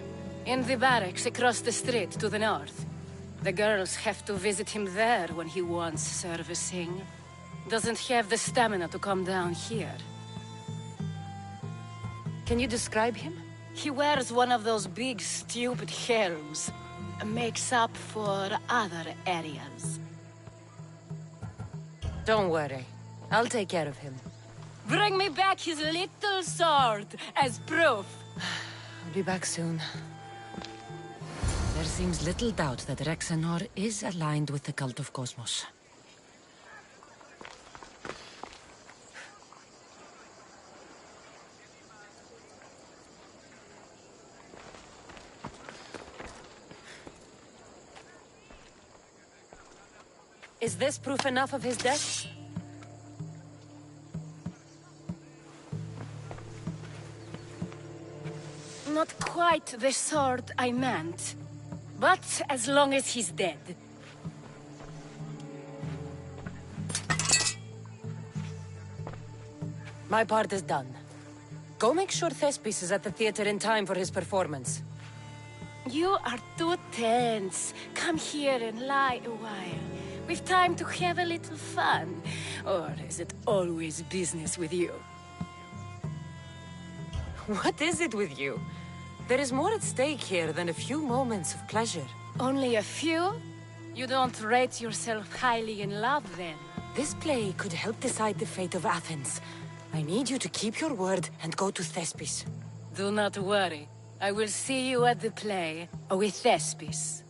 In the barracks across the street to the north. The girls have to visit him there when he wants servicing. Doesn't have the stamina to come down here. Can you describe him? He wears one of those big, stupid helms. Makes up for other areas. Don't worry. I'll take care of him. Bring me back his little sword as proof. I'll be back soon. There seems little doubt that Rexenor is aligned with the cult of Cosmos. Is this proof enough of his death? Not quite the sword I meant. But as long as he's dead. My part is done. Go make sure Thespis is at the theater in time for his performance. You are too tense. Come here and lie a while. We've time to have a little fun. Or is it always business with you? What is it with you? There is more at stake here than a few moments of pleasure. Only a few? You don't rate yourself highly in love, then? This play could help decide the fate of Athens. I need you to keep your word and go to Thespis. Do not worry. I will see you at the play with Thespis.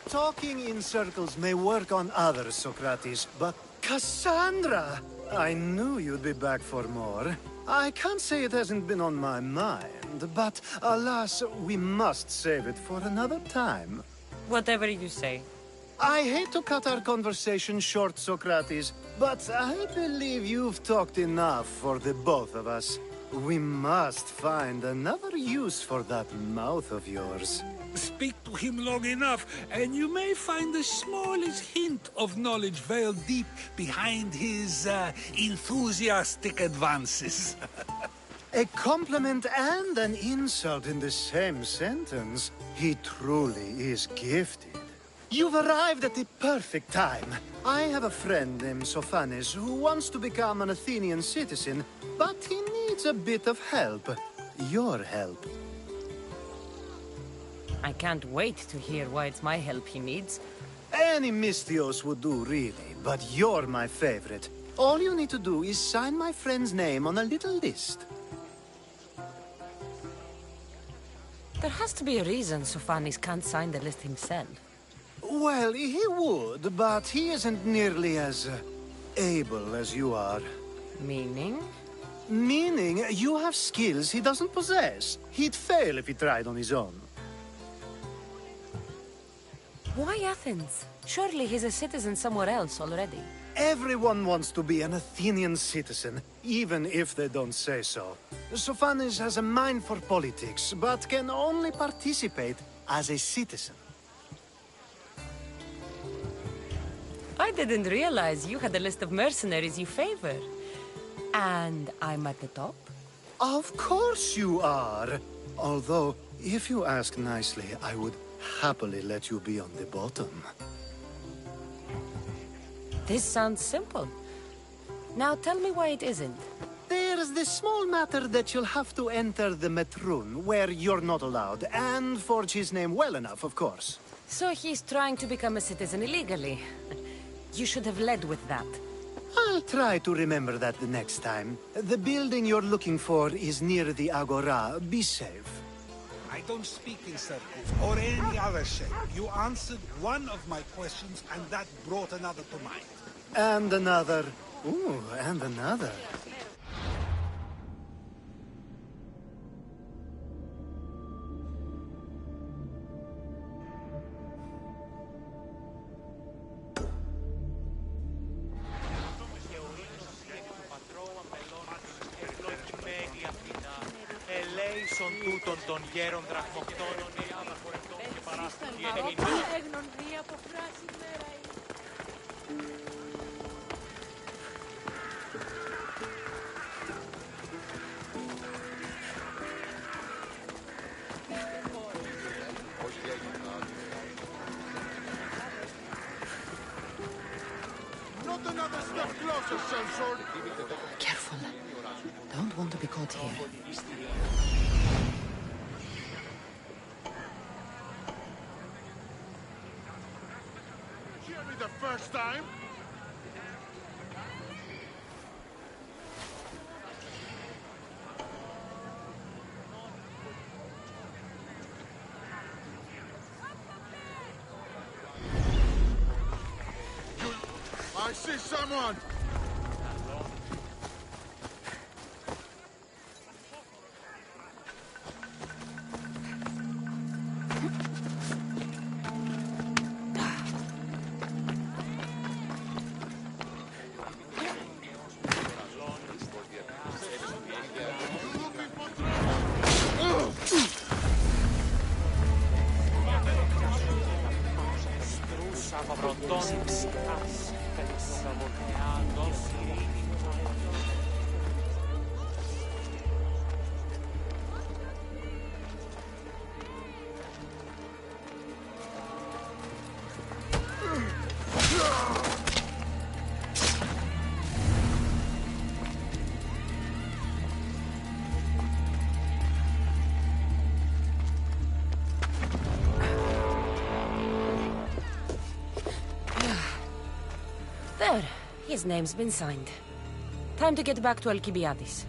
Talking in circles may work on others, Socrates, but Cassandra! I knew you'd be back for more. I can't say it hasn't been on my mind, but alas, we must save it for another time. Whatever you say. I hate to cut our conversation short, Socrates, but I believe you've talked enough for the both of us. We must find another use for that mouth of yours. Speak to him long enough, and you may find the smallest hint of knowledge veiled deep behind his enthusiastic advances. A compliment and an insult in the same sentence. He truly is gifted. You've arrived at the perfect time. I have a friend named Sophanes who wants to become an Athenian citizen, but he needs a bit of help. Your help. I can't wait to hear why it's my help he needs. Any Mystios would do, really, but you're my favorite. All you need to do is sign my friend's name on a little list. There has to be a reason Sophanes can't sign the list himself. Well, he would, but he isn't nearly as able as you are. Meaning? Meaning you have skills he doesn't possess. He'd fail if he tried on his own. Why Athens? Surely he's a citizen somewhere else already. Everyone wants to be an Athenian citizen, even if they don't say so. Sophanes has a mind for politics, but can only participate as a citizen. I didn't realize you had a list of mercenaries you favor. And I'm at the top? Of course you are. Although, if you ask nicely, I would happily let you be on the bottom. This sounds simple. Now tell me why it isn't. There's the small matter that you'll have to enter the Metrun, where you're not allowed, and forge his name well enough, of course. So he's trying to become a citizen illegally. You should have led with that. I'll try to remember that the next time. The building you're looking for is near the Agora. Be safe. I don't speak in circles or any other shape. You answered one of my questions, and that brought another to mind. And another. Ooh, and another. Τούτων των γέρων δραχμοκτώνων ή αναφορετών και παράστατοι Έγνον δι' από φράση μέρα Not another step closer, sellsword! Careful. Don't want to be caught here. Hear me the first time? I see someone! There. His name's been signed. Time to get back to Alcibiades.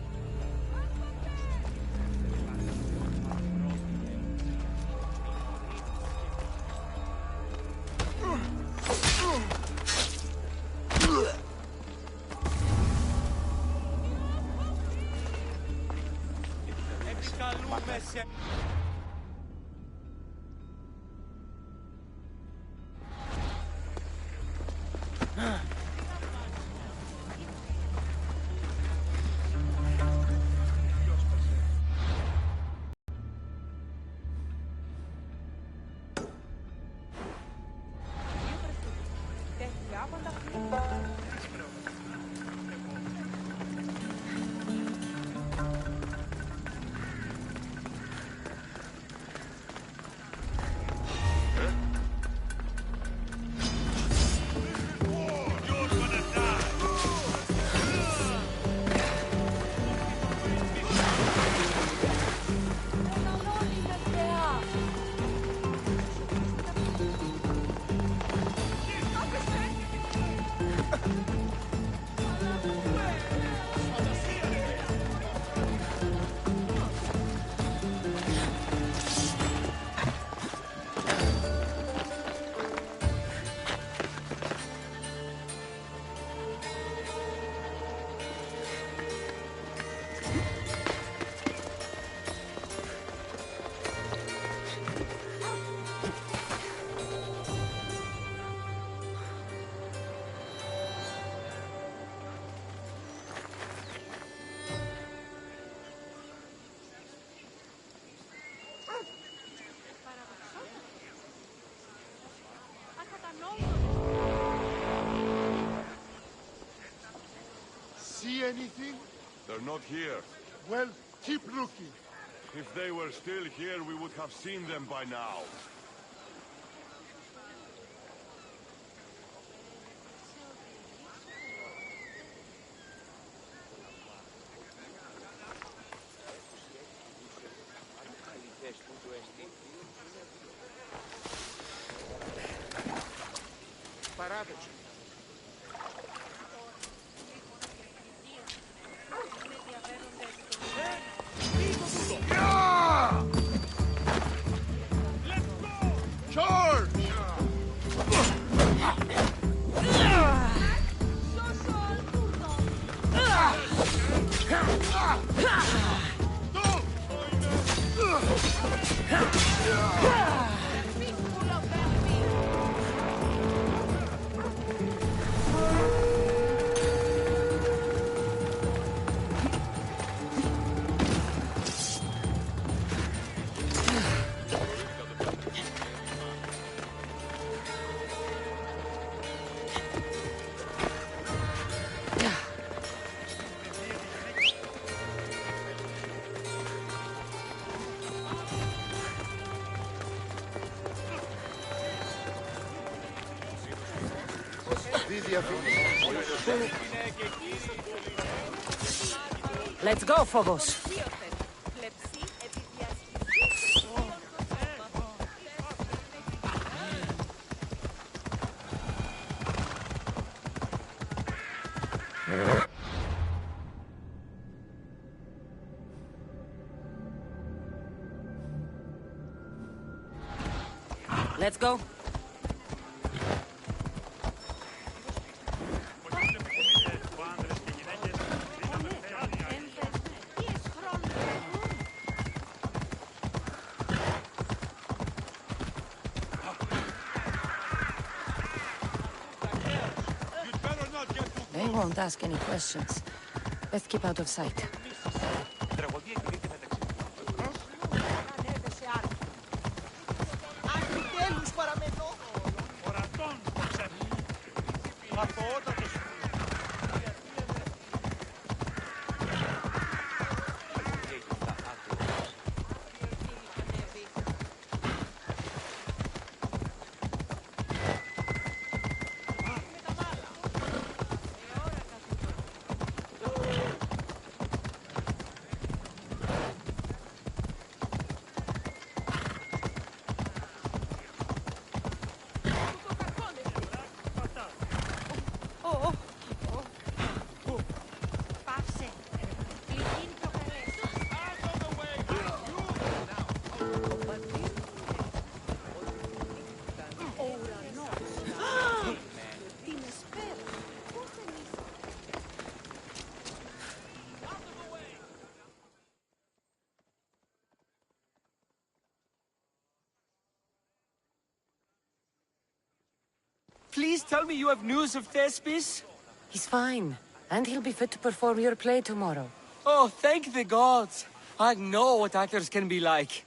see anything? They're not here. Well, keep looking. If they were still here, we would have seen them by now. Let's go, Phobos. Let's go. They won't ask any questions. Let's keep out of sight. Please tell me you have news of Thespis? He's fine, and he'll be fit to perform your play tomorrow. Oh, thank the gods. I know what actors can be like.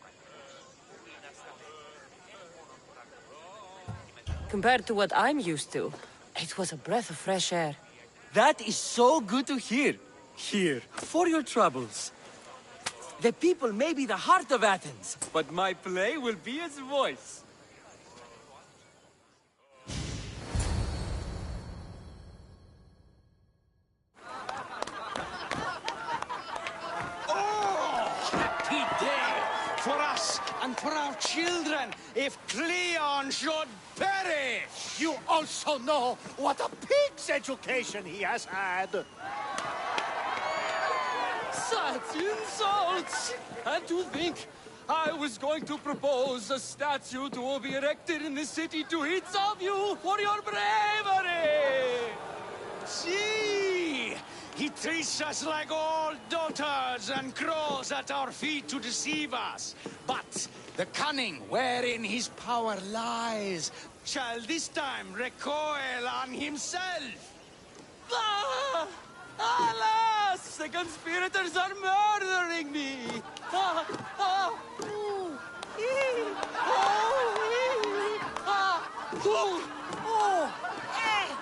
Compared to what I'm used to, it was a breath of fresh air. That is so good to hear. Here, for your troubles. The people may be the heart of Athens, but my play will be its voice. For us and for our children, if Cleon should perish! You also know what a pig's education he has had. Such insults! And to think I was going to propose a statue to be erected in the city to each of you for your bravery! See! He treats us like old dotards and crawls at our feet to deceive us. But the cunning wherein his power lies shall this time recoil on himself. Ah! Alas! The conspirators are murdering me! Ah! Ah! Ooh! Ee! Oh! Ee! Ah! Ooh! Oh! Eh!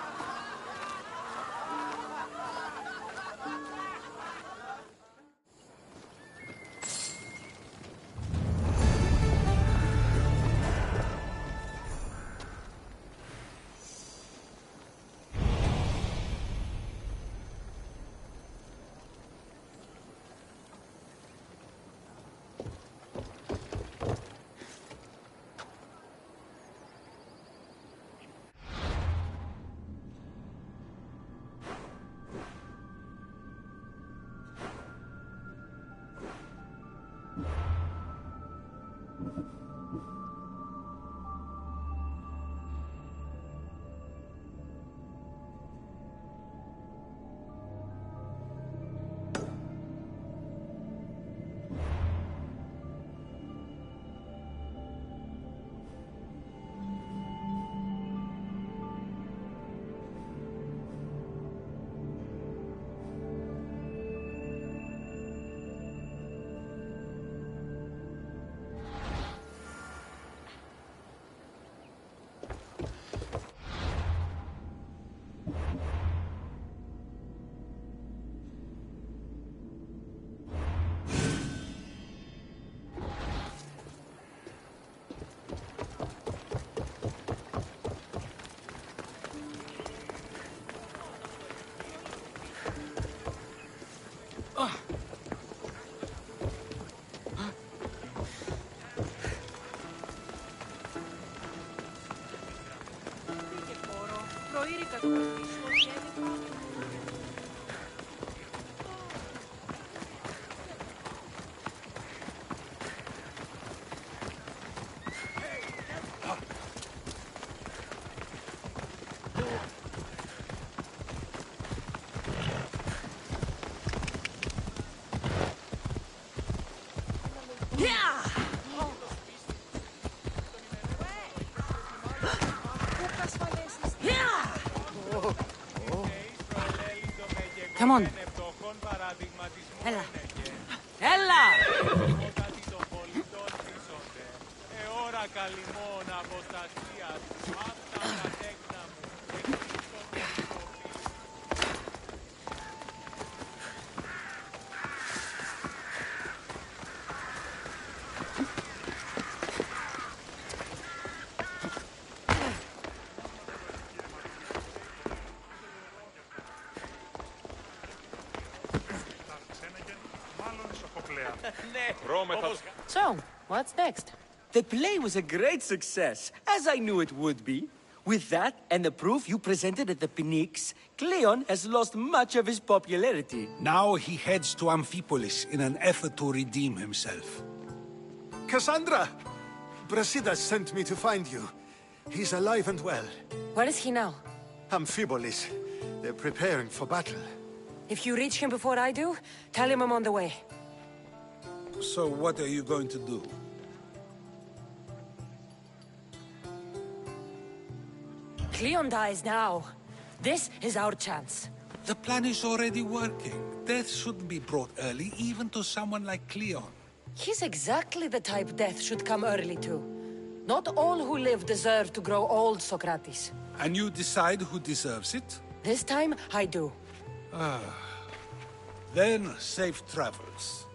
Come on. Ella. Ella! So, what's next? The play was a great success, as I knew it would be. With that, and the proof you presented at the Phoenix, Cleon has lost much of his popularity. Now he heads to Amphipolis in an effort to redeem himself. Cassandra! Brasidas sent me to find you. He's alive and well. Where is he now? Amphipolis. They're preparing for battle. If you reach him before I do, tell him I'm on the way. So what are you going to do? Cleon dies now. This is our chance. The plan is already working. Death shouldn't be brought early, even to someone like Cleon. He's exactly the type death should come early to. Not all who live deserve to grow old, Socrates. And you decide who deserves it? This time, I do. Then, safe travels.